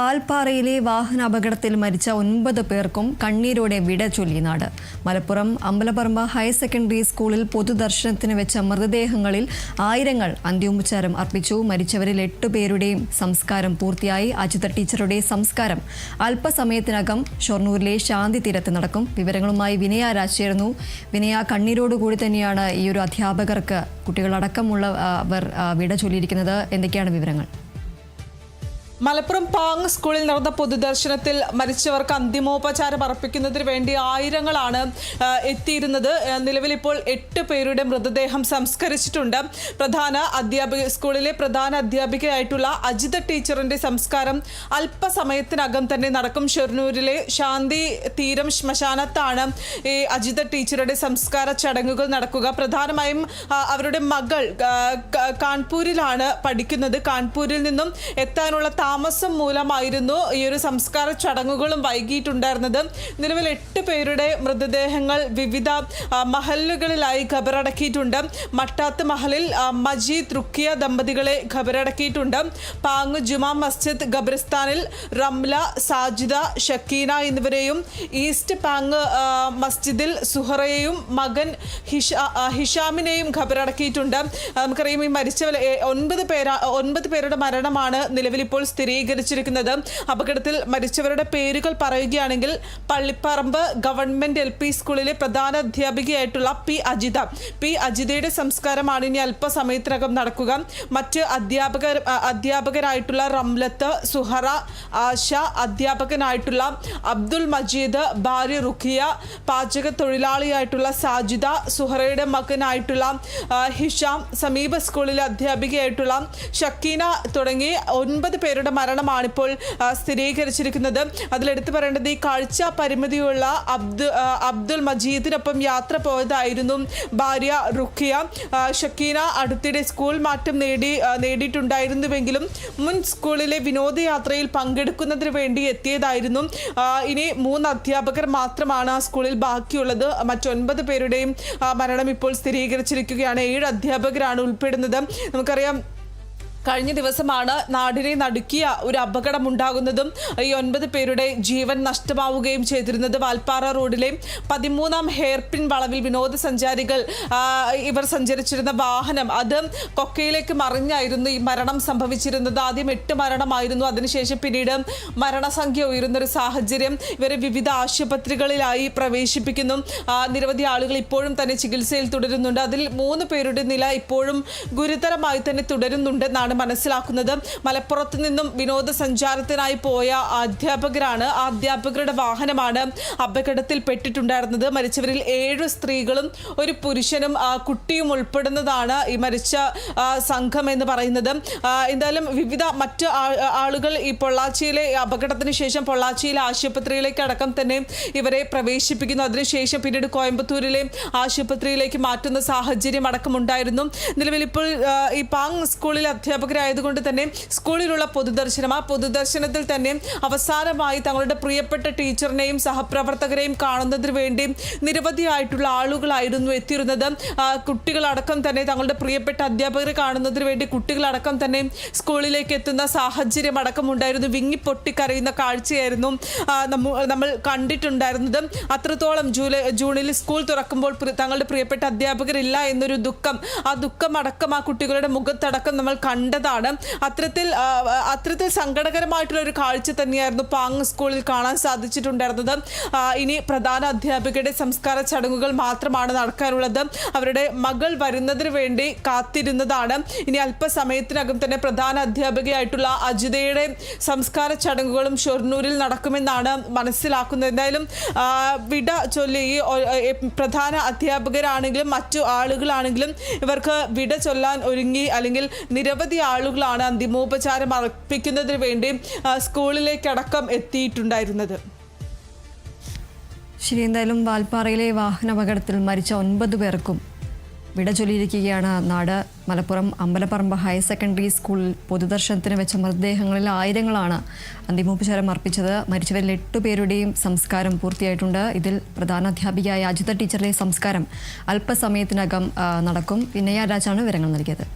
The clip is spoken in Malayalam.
ആൽപ്പാറയിലെ വാഹനാപകടത്തിൽ മരിച്ച 9 പേർക്കും കണ്ണീരോടെ വിട ചൊല്ലി നാട്. മലപ്പുറം അമ്പലപ്പറമ്പ് ഹയർ സെക്കൻഡറി സ്കൂളിൽ പൊതുദർശനത്തിന് വെച്ച മൃതദേഹങ്ങളിൽ ആയിരങ്ങൾ അന്ത്യോപചാരം അർപ്പിച്ചു. മരിച്ചവരിൽ 8 പേരുടെയും സംസ്കാരം പൂർത്തിയായി. അജിത ടീച്ചറുടെ സംസ്കാരം അല്പസമയത്തിനകം ഷൊർണൂരിലെ ശാന്തി തീരത്ത് നടക്കും. വിവരങ്ങളുമായി വിനയ രാജ് ചേരുന്നു. വിനയ, കണ്ണീരോടുകൂടി തന്നെയാണ് ഈ ഒരു അധ്യാപകർക്ക് കുട്ടികളടക്കമുള്ളവർ വിട ചൊല്ലിയിരിക്കുന്നത്. എന്തൊക്കെയാണ് വിവരങ്ങൾ? മലപ്പുറം പാങ് സ്കൂളിൽ നടന്ന പൊതുദർശനത്തിൽ മരിച്ചവർക്ക് അന്തിമോപചാരം അർപ്പിക്കുന്നതിന് വേണ്ടി ആയിരങ്ങളാണ് എത്തിയിരുന്നത്. നിലവിൽ ഇപ്പോൾ 8 പേരുടെ മൃതദേഹം സംസ്കരിച്ചിട്ടുണ്ട്. സ്കൂളിലെ പ്രധാന അധ്യാപികയായിട്ടുള്ള അജിത ടീച്ചറിന്റെ സംസ്കാരം അല്പസമയത്തിനകം തന്നെ നടക്കും. ഷൊർണൂരിലെ ശാന്തി തീരം ശ്മശാനത്താണ് ഈ അജിത ടീച്ചറുടെ സംസ്കാര ചടങ്ങുകൾ നടക്കുക. പ്രധാനമായും അവരുടെ മകൾ കാൺപൂരിലാണ് പഠിക്കുന്നത്. കാൺപൂരിൽ നിന്നും എത്താനുള്ള താമസം മൂലമായിരുന്നു ഈ ഒരു സംസ്കാര ചടങ്ങുകളും വൈകിയിട്ടുണ്ടായിരുന്നത്. നിലവിൽ 8 പേരുടെ മൃതദേഹങ്ങൾ വിവിധ മഹലുകളിലായി ഖബറടക്കിയിട്ടുണ്ട്. മട്ടാത്ത് മഹലിൽ മജീദ് റുക്കിയ ദമ്പതികളെ ഖബറടക്കിയിട്ടുണ്ട്. പാങ് ജുമാ മസ്ജിദ് ഖബറിസ്ഥാനിൽ റംല, സാജിദ, ഷക്കീന എന്നിവരെയും ഈസ്റ്റ് പാങ് മസ്ജിദിൽ സുഹറയെയും മകൻ ഹിഷാമിനെയും ഖബറടക്കിയിട്ടുണ്ട്. നമുക്കറിയാം, ഈ മരിച്ചവർ 9 പേരുടെ മരണമാണ് നിലവിൽ ഇപ്പോൾ സ്ഥിരീകരിച്ചിരിക്കുന്നത്. അപകടത്തിൽ മരിച്ചവരുടെ പേരുകൾ പറയുകയാണെങ്കിൽ പള്ളിപ്പറമ്പ് ഗവൺമെന്റ് LP സ്കൂളിലെ പ്രധാന അധ്യാപികയായിട്ടുള്ള പി അജിതയുടെ സംസ്കാരമാണ് ഇനി അല്പസമയത്തിനകം നടക്കുക. മറ്റ് അധ്യാപകരായിട്ടുള്ള റംലത്ത്, സുഹറ, ആശ, അധ്യാപകനായിട്ടുള്ള അബ്ദുൽ മജീദ്, ഭാര്യ റുഖിയ, പാചക തൊഴിലാളിയായിട്ടുള്ള സാജിദ, സുഹറയുടെ മകനായിട്ടുള്ള ഹിഷാം, സമീപ സ്കൂളിലെ അധ്യാപികയായിട്ടുള്ള ഷക്കീന തുടങ്ങി 9 പേരുടെ മരണമാണിപ്പോൾ സ്ഥിരീകരിച്ചിരിക്കുന്നത്. അതിലെടുത്തു പറയേണ്ടത് ഈ കാഴ്ച പരിമിതിയുള്ള അബ്ദുൽ മജീദിനൊപ്പം യാത്ര പോയതായിരുന്നു ഭാര്യ റുഖിയ. ഷക്കീന അടുത്തിടെ സ്കൂൾ മാറ്റം നേടിയിട്ടുണ്ടായിരുന്നുവെങ്കിലും മുൻ സ്കൂളിലെ വിനോദയാത്രയിൽ പങ്കെടുക്കുന്നതിന് വേണ്ടി എത്തിയതായിരുന്നു. ഇനി 3 അധ്യാപകർ മാത്രമാണ് ആ സ്കൂളിൽ ബാക്കിയുള്ളത്. മറ്റ് 9 പേരുടെയും മരണം ഇപ്പോൾ സ്ഥിരീകരിച്ചിരിക്കുകയാണ്. 7 അധ്യാപകരാണ് ഉൾപ്പെടുന്നത്. നമുക്കറിയാം, കഴിഞ്ഞ ദിവസമാണ് നാടിനെ നടുക്കിയ ഒരു അപകടം ഉണ്ടാകുന്നതും ഈ 9 പേരുടെ ജീവൻ നഷ്ടമാവുകയും ചെയ്തിരുന്നത്. വാൽപ്പാറ റോഡിലെ 13-ാം ഹെയർപിൻ വളവിൽ വിനോദസഞ്ചാരികൾ ഇവർ സഞ്ചരിച്ചിരുന്ന വാഹനം അത് കൊക്കയിലേക്ക് മറിഞ്ഞായിരുന്നു ഈ മരണം സംഭവിച്ചിരുന്നത്. ആദ്യം 8 മരണമായിരുന്നു. അതിനുശേഷം പിന്നീട് മരണസംഖ്യ ഉയരുന്നൊരു സാഹചര്യം. ഇവരെ വിവിധ ആശുപത്രികളിലായി പ്രവേശിപ്പിക്കുന്നു. നിരവധി ആളുകൾ ഇപ്പോഴും തന്നെ ചികിത്സയിൽ തുടരുന്നുണ്ട്. അതിൽ 3 പേരുടെ നില ഇപ്പോഴും ഗുരുതരമായി തന്നെ തുടരുന്നുണ്ട് മനസ്സിലാക്കുന്നത്. മലപ്പുറത്ത് നിന്നും വിനോദസഞ്ചാരത്തിനായി പോയ അധ്യാപകരാണ്. ആ അധ്യാപകരുടെ വാഹനമാണ് അപകടത്തിൽ പെട്ടിട്ടുണ്ടായിരുന്നത്. മരിച്ചവരിൽ 7 സ്ത്രീകളും ഒരു പുരുഷനും കുട്ടിയും ഉൾപ്പെടുന്നതാണ് ഈ മരിച്ച സംഘം എന്ന് പറയുന്നത്. എന്തായാലും വിവിധ മറ്റ് ആളുകൾ ഈ പൊള്ളാച്ചിയിലെ അപകടത്തിന് ശേഷം പൊള്ളാച്ചിയിലെ ആശുപത്രിയിലേക്ക് അടക്കം തന്നെ ഇവരെ പ്രവേശിപ്പിക്കുന്നു. അതിനുശേഷം പിന്നീട് കോയമ്പത്തൂരിലെ ആശുപത്രിയിലേക്ക് മാറ്റുന്ന സാഹചര്യം അടക്കമുണ്ടായിരുന്നു. നിലവിൽ ഇപ്പോൾ ഈ പാങ് സ്കൂളിൽ അധ്യാപകരായതുകൊണ്ട് തന്നെ സ്കൂളിലുള്ള പൊതുദർശനം, ആ പൊതുദർശനത്തിൽ തന്നെ അവസാനമായി തങ്ങളുടെ പ്രിയപ്പെട്ട ടീച്ചറിനെയും സഹപ്രവർത്തകരെയും കാണുന്നതിന് വേണ്ടി നിരവധിയായിട്ടുള്ള ആളുകളായിരുന്നു എത്തിയിരുന്നത്. കുട്ടികളടക്കം തന്നെ തങ്ങളുടെ പ്രിയപ്പെട്ട അധ്യാപകരെ കാണുന്നതിന് വേണ്ടി കുട്ടികളടക്കം തന്നെ സ്കൂളിലേക്ക് എത്തുന്ന സാഹചര്യം അടക്കമുണ്ടായിരുന്നു. വിങ്ങിപ്പൊട്ടിക്കരയുന്ന കാഴ്ചയായിരുന്നു നമ്മൾ കണ്ടിട്ടുണ്ടായിരുന്നത്. അത്രത്തോളം ജൂണിൽ സ്കൂൾ തുറക്കുമ്പോൾ തങ്ങളുടെ പ്രിയപ്പെട്ട അധ്യാപകരില്ല എന്നൊരു ദുഃഖം, ആ ദുഃഖം അടക്കം ആ കുട്ടികളുടെ മുഖത്തടക്കം നമ്മൾ കണ്ടതാണ്. അത്തരത്തിൽ സങ്കടകരമായിട്ടുള്ള ഒരു കാഴ്ച തന്നെയായിരുന്നു പാങ് സ്കൂളിൽ കാണാൻ സാധിച്ചിട്ടുണ്ടായിരുന്നത്. ഇനി പ്രധാന അധ്യാപികയുടെ സംസ്കാര ചടങ്ങുകൾ മാത്രമാണ് നടക്കാനുള്ളത്. അവരുടെ മകൾ വരുന്നതിന് വേണ്ടി കാത്തിരുന്നതാണ്. ഇനി അല്പസമയത്തിനകം തന്നെ പ്രധാന അധ്യാപികയായിട്ടുള്ള അജിതയുടെ സംസ്കാര ചടങ്ങുകളും ഷൊർണൂരിൽ നടക്കുമെന്നാണ് മനസ്സിലാക്കുന്നത്. എന്തായാലും വിട ചൊല്ലി ഈ പ്രധാന അധ്യാപകരാണെങ്കിലും മറ്റു ആളുകളാണെങ്കിലും ഇവർക്ക് വിട ചൊല്ലാൻ ഒരുങ്ങി, അല്ലെങ്കിൽ നിരവധി ആളുകളാണ് അന്തിമോപചാരം അർപ്പിക്കുന്നതിന് വേണ്ടി സ്കൂളിലേക്കടക്കം എത്തിയിട്ടുണ്ടായിരുന്നത്. ശരി, എന്തായാലും വാൽപ്പാറയിലെ വാഹനാപകടത്തിൽ മരിച്ച 9 പേർക്കും വിട ചൊല്ലിയിരിക്കുകയാണ് നാട്. മലപ്പുറം അമ്പലപ്പറമ്പ് ഹയർ സെക്കൻഡറി സ്കൂളിൽ പൊതുദർശനത്തിന് വെച്ച മൃതദേഹങ്ങളിൽ ആയിരങ്ങളാണ് അന്തിമോപചാരം അർപ്പിച്ചത്. മരിച്ചവരിൽ 8 പേരുടെയും സംസ്കാരം പൂർത്തിയായിട്ടുണ്ട്. ഇതിൽ പ്രധാനാധ്യാപികയായ അജിത ടീച്ചറുടെ സംസ്കാരം അല്പസമയത്തിനകം നടക്കും. വിനയ രാജാണ് വിവരങ്ങൾ നൽകിയത്.